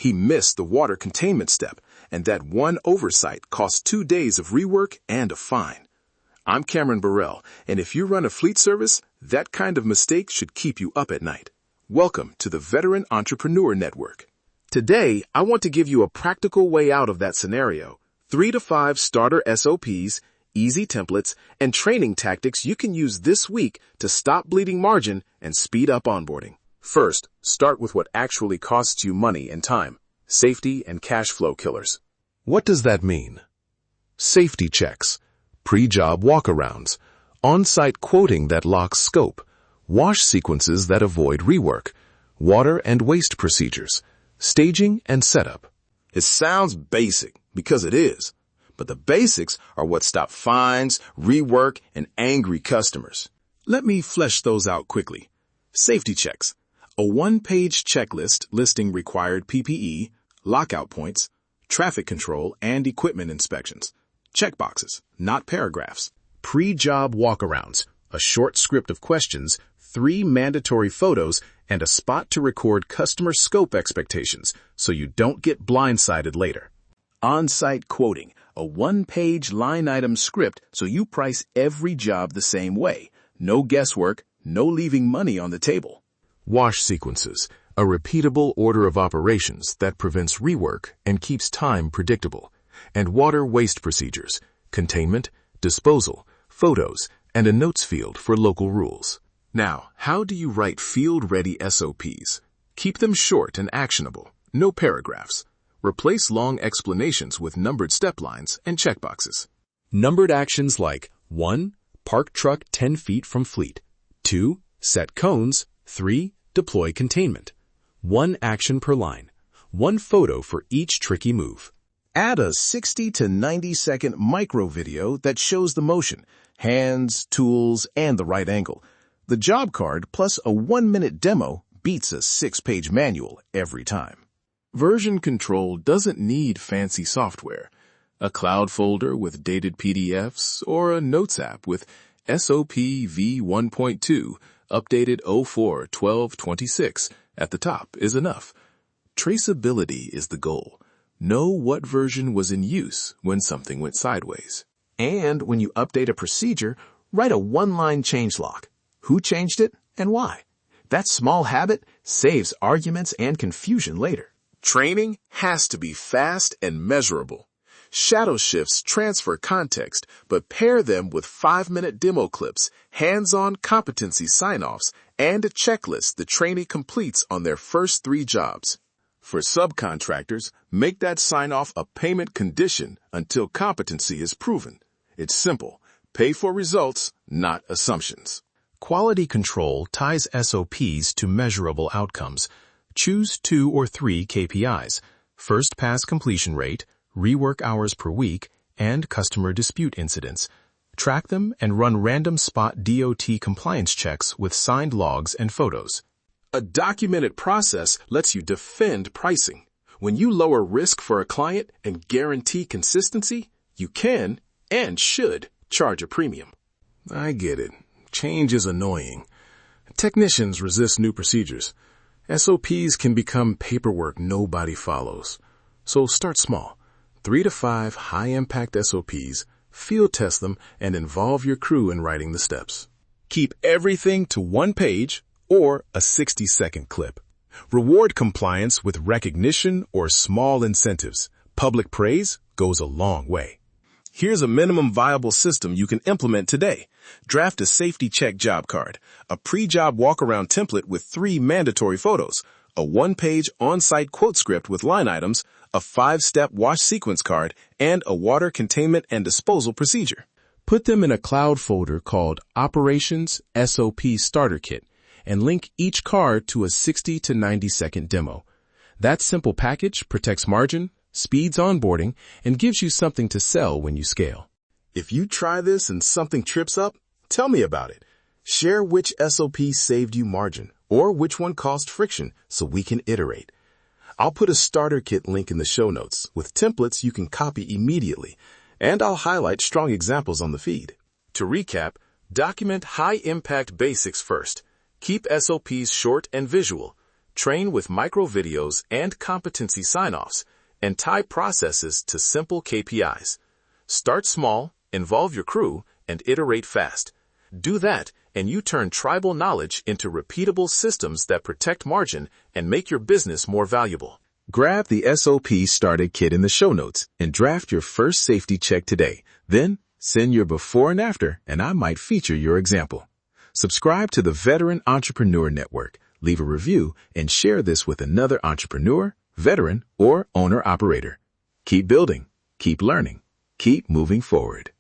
He missed the water containment step, and that one oversight cost 2 days of rework and a fine. I'm Cameron Burrell, and if you run a fleet service, that kind of mistake should keep you up at night. Welcome to the Veteran Entrepreneur Network. Today, I want to give you a practical way out of that scenario. 3 to 5 starter SOPs, easy templates, and training tactics you can use this week to stop bleeding margin and speed up onboarding. First, start with what actually costs you money and time: safety and cash flow killers. What does that mean? Safety checks, pre-job walkarounds, on-site quoting that locks scope, wash sequences that avoid rework, water and waste procedures, staging and setup. It sounds basic because it is, but the basics are what stop fines, rework, and angry customers. Let me flesh those out quickly. Safety checks: a one-page checklist listing required PPE, lockout points, traffic control, and equipment inspections. Checkboxes, not paragraphs. Pre-job walkarounds: a short script of questions, 3 mandatory photos, and a spot to record customer scope expectations so you don't get blindsided later. On-site quoting: a one-page line-item script so you price every job the same way. No guesswork, no leaving money on the table. Wash sequences: a repeatable order of operations that prevents rework and keeps time predictable. And water waste procedures: containment, disposal, photos, and a notes field for local rules. Now, how do you write field-ready SOPs? Keep them short and actionable, no paragraphs. Replace long explanations with numbered step lines and checkboxes. Numbered actions like 1. Park truck 10 feet from fleet. 2. Set cones. 3. Deploy containment. 1 action per line. 1 photo for each tricky move. Add a 60 to 90 second micro video that shows the motion, hands, tools, and the right angle. The job card plus a 1-minute demo beats a 6-page manual every time. Version control doesn't need fancy software. A cloud folder with dated PDFs or a notes app with SOP v1.2 updated 04/12/26 at the top is enough. Traceability is the goal. Know what version was in use when something went sideways. And when you update a procedure, write a 1-line changelog. Who changed it and why? That small habit saves arguments and confusion later. Training has to be fast and measurable. Shadow shifts transfer context, but pair them with 5-minute demo clips, hands-on competency sign-offs, and a checklist the trainee completes on their first 3 jobs. For subcontractors, make that sign-off a payment condition until competency is proven. It's simple. Pay for results, not assumptions. Quality control ties SOPs to measurable outcomes. Choose 2 or 3 KPIs: first pass completion rate, rework hours per week, and customer dispute incidents. Track them and run random spot DOT compliance checks with signed logs and photos. A documented process lets you defend pricing. When you lower risk for a client and guarantee consistency, you can and should charge a premium. I get it. Change is annoying. Technicians resist new procedures. SOPs can become paperwork nobody follows. So start small. 3 to 5 high-impact SOPs, field test them, and involve your crew in writing the steps. Keep everything to 1 page or a 60-second clip. Reward compliance with recognition or small incentives. Public praise goes a long way. Here's a minimum viable system you can implement today. Draft a safety check job card, a pre-job walkaround template with 3 mandatory photos, a 1-page on-site quote script with line items, a 5-step wash sequence card, and a water containment and disposal procedure. Put them in a cloud folder called Operations SOP Starter Kit and link each card to a 60 to 90 second demo. That simple package protects margin, speeds onboarding, and gives you something to sell when you scale. If you try this and something trips up, tell me about it. Share which SOP saved you margin or which one caused friction so we can iterate. I'll put a starter kit link in the show notes with templates you can copy immediately, and I'll highlight strong examples on the feed. To recap, document high-impact basics first. Keep SOPs short and visual. train with micro videos and competency sign-offs, and tie processes to simple KPIs. Start small, involve your crew, and iterate fast. Do that, and you turn tribal knowledge into repeatable systems that protect margin and make your business more valuable. Grab the SOPs Starter Kit in the show notes and draft your first safety check today. Then, send your before and after, and I might feature your example. Subscribe to the Veteran Entrepreneur Network, leave a review, and share this with another entrepreneur, veteran, or owner-operator. Keep building, keep learning, keep moving forward.